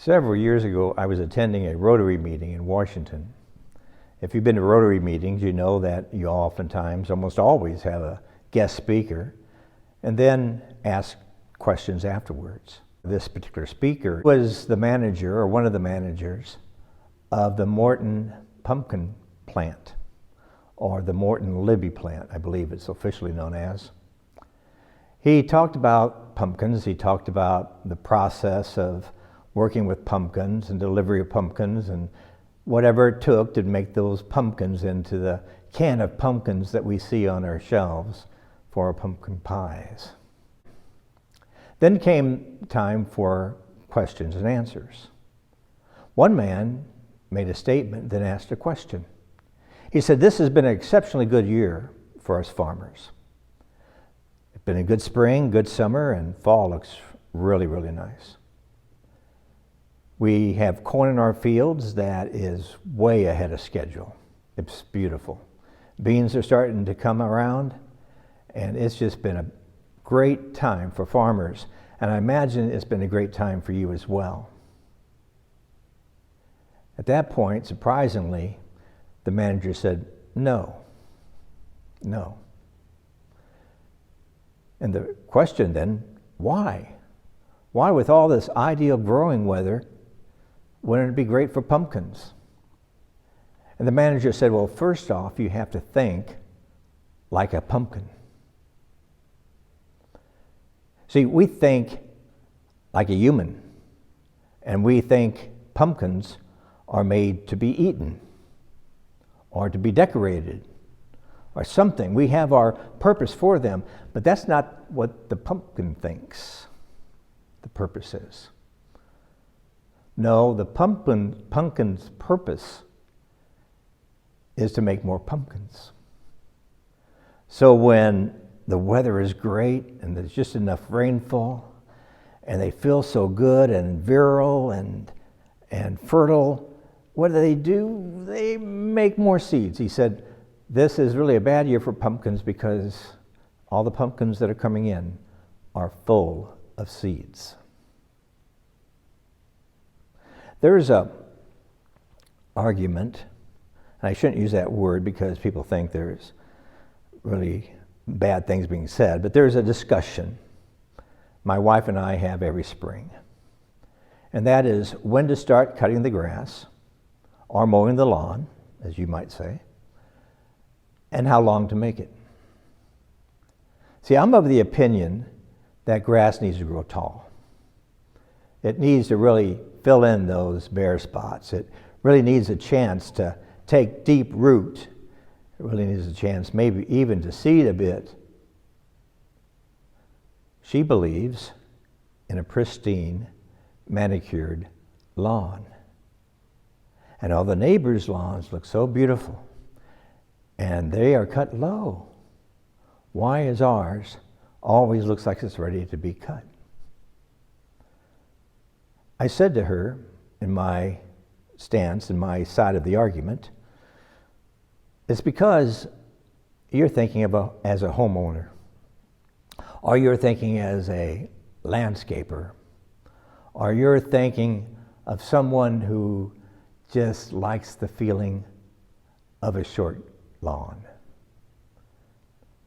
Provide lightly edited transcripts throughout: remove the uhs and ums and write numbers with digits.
Several years ago, I was attending a Rotary meeting in Washington. If you've been to Rotary meetings, you know that you oftentimes, almost always, have a guest speaker and then ask questions afterwards. This particular speaker was the manager, or one of the managers, of the Morton pumpkin plant, or the Morton Libby plant, I believe it's officially known as. He talked about pumpkins. He talked about the process of working with pumpkins and delivery of pumpkins and whatever it took to make those pumpkins into the can of pumpkins that we see on our shelves for our pumpkin pies. Then came time for questions and answers. One man made a statement, then asked a question. He said, "This has been an exceptionally good year for us farmers. It's been a good spring, good summer, and fall looks really, really nice. We have corn in our fields that is way ahead of schedule. It's beautiful. Beans are starting to come around, and it's just been a great time for farmers. And I imagine it's been a great time for you as well." At that point, surprisingly, the manager said, no. And the question then, why? Why, with all this ideal growing weather, wouldn't it be great for pumpkins? And the manager said, well, first off, you have to think like a pumpkin. See, we think like a human, and we think pumpkins are made to be eaten or to be decorated or something. We have our purpose for them, but that's not what the pumpkin thinks the purpose is. No, the pumpkin's purpose is to make more pumpkins. So when the weather is great and there's just enough rainfall and they feel so good and virile and fertile, what do? They make more seeds. He said, this is really a bad year for pumpkins because all the pumpkins that are coming in are full of seeds. There's a argument, and I shouldn't use that word because people think there's really bad things being said, but there's a discussion my wife and I have every spring, and that is when to start cutting the grass or mowing the lawn, as you might say, and how long to make it. See, I'm of the opinion that grass needs to grow tall. It needs to really fill in those bare spots. It really needs a chance to take deep root. It really needs a chance maybe even to seed a bit. She believes in a pristine, manicured lawn. And all the neighbors' lawns look so beautiful. And they are cut low. Why is ours always looks like it's ready to be cut? I said to her, in my stance, in my side of the argument, it's because you're thinking as a homeowner, or you're thinking as a landscaper, or you're thinking of someone who just likes the feeling of a short lawn.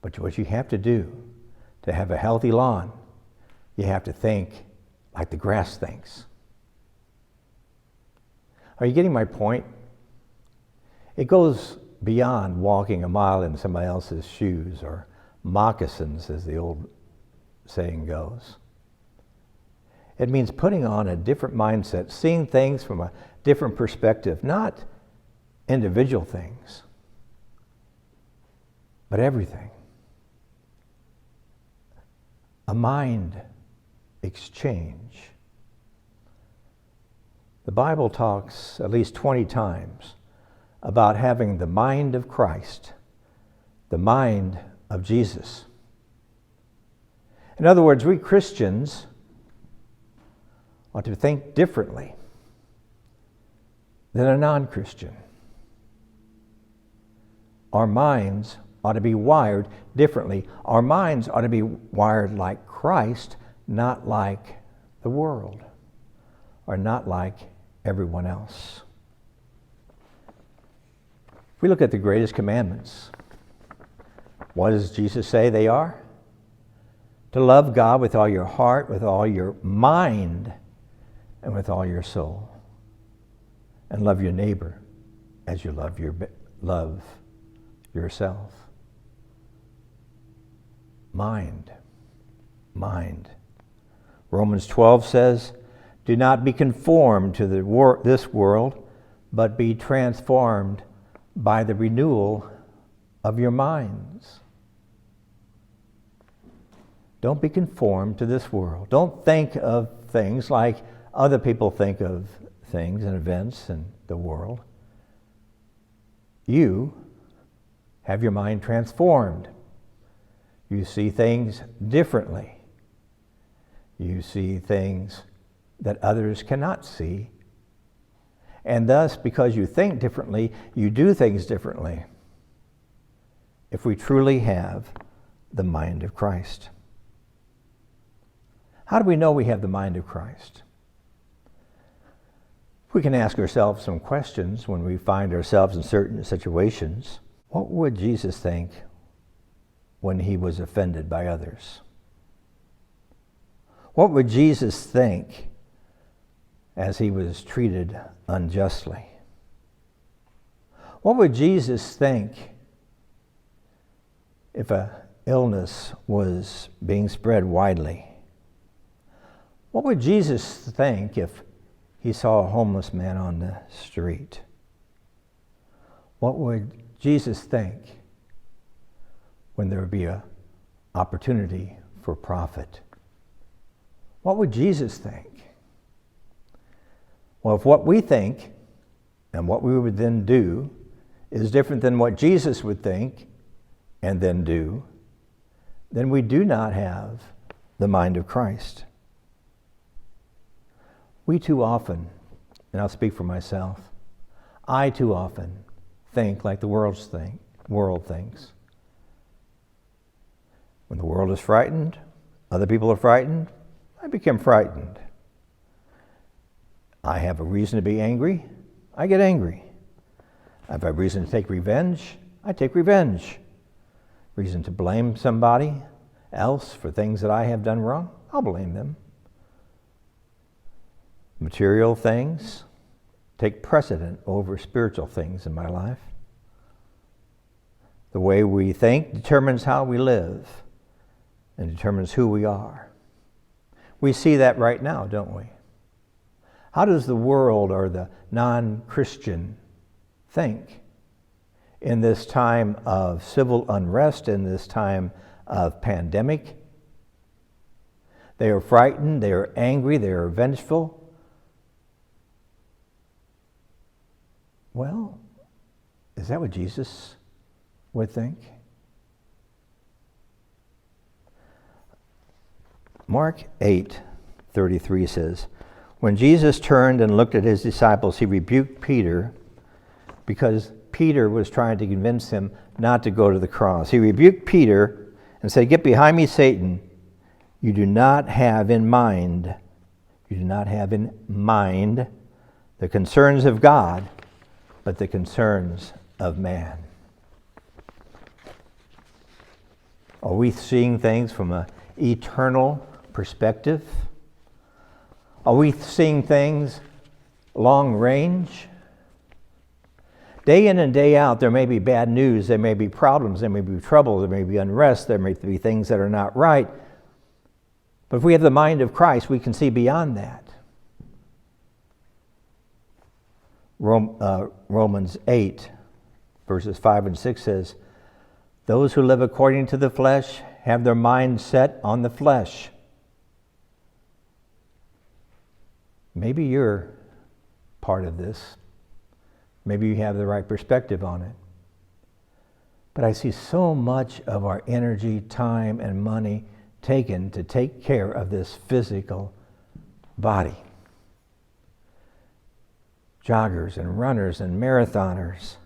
But what you have to do to have a healthy lawn, you have to think like the grass thinks. Are you getting my point? It goes beyond walking a mile in somebody else's shoes or moccasins, as the old saying goes. It means putting on a different mindset, seeing things from a different perspective, not individual things, but everything. A mind exchange. The Bible talks at least 20 times about having the mind of Christ, the mind of Jesus. In other words, we Christians ought to think differently than a non-Christian. Our minds ought to be wired differently. Our minds ought to be wired like Christ, not like the world. are not like everyone else. If we look at the greatest commandments, what does Jesus say they are? To love God with all your heart, with all your mind, and with all your soul. And love your neighbor as you love yourself. Mind. Romans 12 says, do not be conformed to this world, but be transformed by the renewal of your minds. Don't be conformed to this world. Don't think of things like other people think of things and events in the world. You have your mind transformed. You see things differently. You see things that others cannot see. And thus, because you think differently, you do things differently. If we truly have the mind of Christ. How do we know we have the mind of Christ? We can ask ourselves some questions when we find ourselves in certain situations. What would Jesus think when he was offended by others? What would Jesus think as he was treated unjustly? What would Jesus think if an illness was being spread widely? What would Jesus think if he saw a homeless man on the street? What would Jesus think when there would be an opportunity for profit? What would Jesus think? Well, if what we think and what we would then do is different than what Jesus would think and then do, then we do not have the mind of Christ. We too often, and I'll speak for myself, I too often think like the world thinks. When the world is frightened, other people are frightened, I become frightened. I have a reason to be angry, I get angry. I have a reason to take revenge, I take revenge. Reason to blame somebody else for things that I have done wrong, I'll blame them. Material things take precedent over spiritual things in my life. The way we think determines how we live and determines who we are. We see that right now, don't we? How does the world or the non-Christian think in this time of civil unrest, in this time of pandemic? They are frightened, they are angry, they are vengeful. Well, is that what Jesus would think? Mark 8:33 says, when Jesus turned and looked at his disciples, he rebuked Peter because Peter was trying to convince him not to go to the cross. He rebuked Peter and said, get behind me, Satan. You do not have in mind the concerns of God, but the concerns of man. Are we seeing things from an eternal perspective? Are we seeing things long range? Day in and day out, there may be bad news, there may be problems, there may be trouble, there may be unrest, there may be things that are not right. But if we have the mind of Christ, we can see beyond that. Romans 8, verses 5 and 6 says, those who live according to the flesh have their mind set on the flesh. Maybe you're part of this. Maybe you have the right perspective on it. But I see so much of our energy, time, and money taken to take care of this physical body. Joggers and runners and marathoners,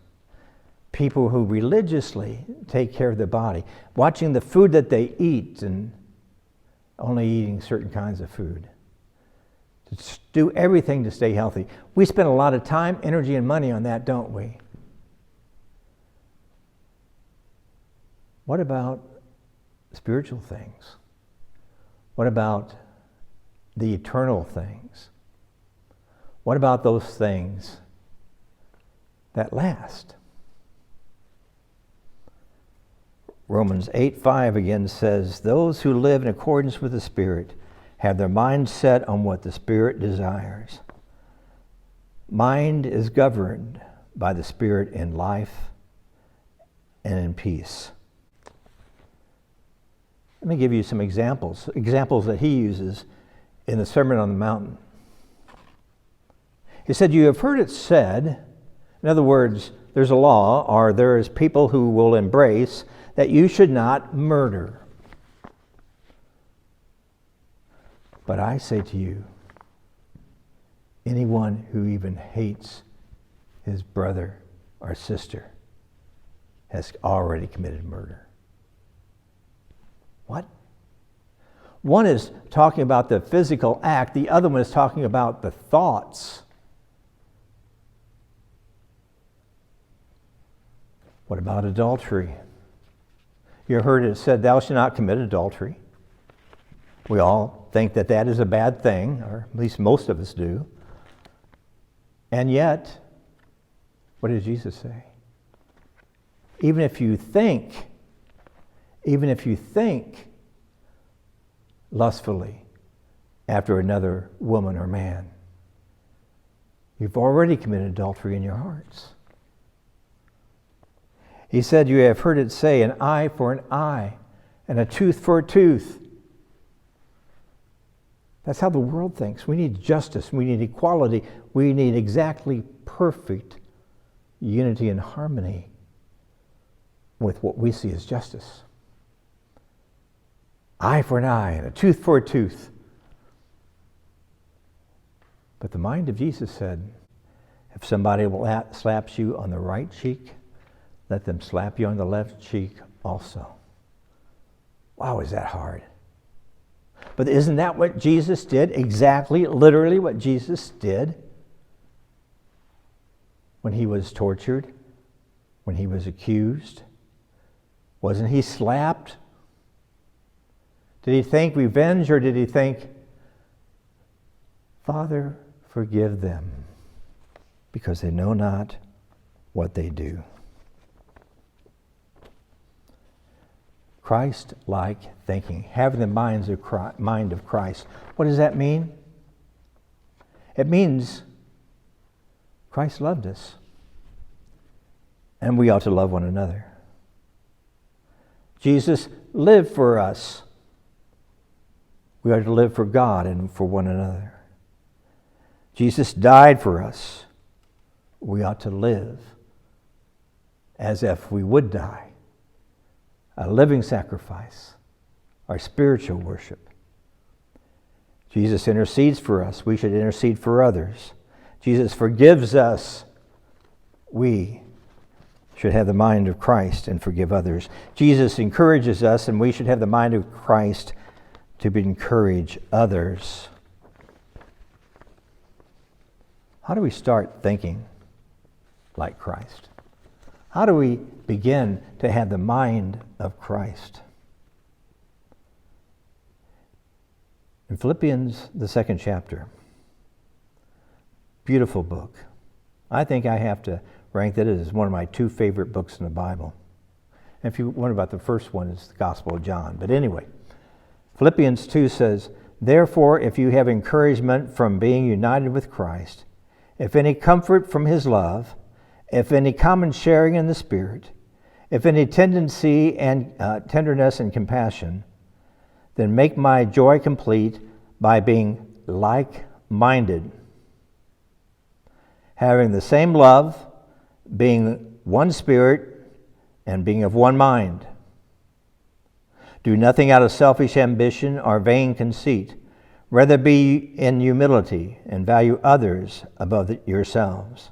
people who religiously take care of the body, watching the food that they eat and only eating certain kinds of food to do everything to stay healthy. We spend a lot of time, energy, and money on that, don't we? What about spiritual things? What about the eternal things? What about those things that last? Romans 8:5 again says, those who live in accordance with the Spirit have their mind set on what the Spirit desires. Mind is governed by the Spirit in life and in peace. Let me give you some examples that he uses in the Sermon on the Mountain. He said, you have heard it said, in other words, there's a law, or there is people who will embrace that you should not murder. But I say to you, anyone who even hates his brother or sister has already committed murder. What? One is talking about the physical act, the other one is talking about the thoughts. What about adultery? You heard it said, thou shalt not commit adultery. We all think that that is a bad thing, or at least most of us do. And yet, what did Jesus say? Even if you think lustfully after another woman or man, you've already committed adultery in your hearts. He said, you have heard it say, an eye for an eye and a tooth for a tooth. That's how the world thinks. We need justice. We need equality. We need exactly perfect unity and harmony with what we see as justice. Eye for an eye and a tooth for a tooth. But the mind of Jesus said, if somebody slaps you on the right cheek, let them slap you on the left cheek also. Wow, is that hard? But isn't that what Jesus did? Exactly, literally what Jesus did when he was tortured, when he was accused? Wasn't he slapped? Did he think revenge, or did he think, Father, forgive them, because they know not what they do? Christ-like thinking, having the mind of Christ. What does that mean? It means Christ loved us, and we ought to love one another. Jesus lived for us. We are to live for God and for one another. Jesus died for us. We ought to live as if we would die. A living sacrifice, our spiritual worship. Jesus intercedes for us. We should intercede for others. Jesus forgives us. We should have the mind of Christ and forgive others. Jesus encourages us, and we should have the mind of Christ to encourage others. How do we start thinking like Christ? How do we begin to have the mind of Christ? In Philippians, the 2nd chapter, beautiful book. I think I have to rank that as one of my 2 favorite books in the Bible. And if you wonder about the first one, it's the Gospel of John. But anyway, Philippians 2 says, therefore, if you have encouragement from being united with Christ, if any comfort from his love, if any common sharing in the Spirit, if any tendency and tenderness and compassion, then make my joy complete by being like-minded, having the same love, being one spirit, and being of one mind. Do nothing out of selfish ambition or vain conceit. Rather be in humility and value others above yourselves,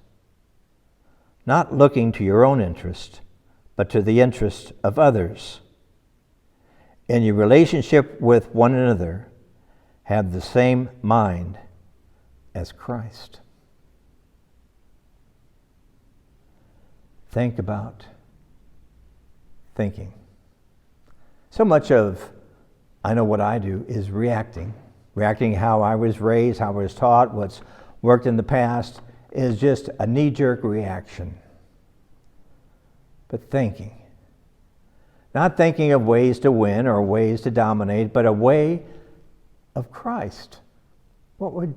not looking to your own interest, but to the interest of others. In your relationship with one another, have the same mind. as Christ. Think about thinking. So much of, I know what I do, is reacting. Reacting how I was raised, how I was taught, what's worked in the past, is just a knee-jerk reaction. But thinking. Not thinking of ways to win or ways to dominate, but a way of Christ. What would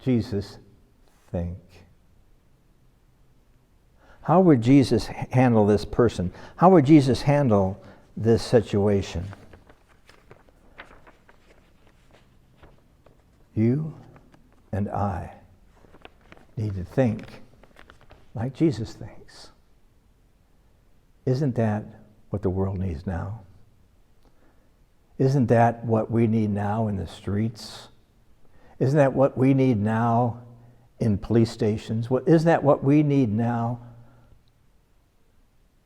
Jesus think? How would Jesus handle this person? How would Jesus handle this situation? You and I need to think like Jesus thinks. Isn't that what the world needs now? Isn't that what we need now in the streets? Isn't that what we need now in police stations? Isn't that what we need now?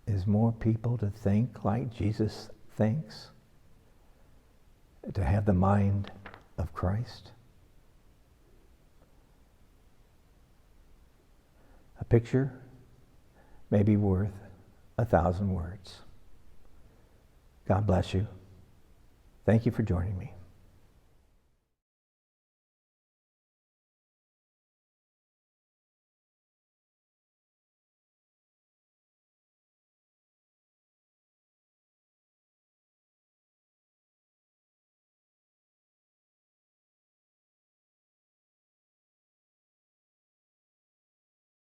Is more people to think like Jesus thinks? To have the mind of Christ? A picture may be worth 1,000 words. God bless you. Thank you for joining me.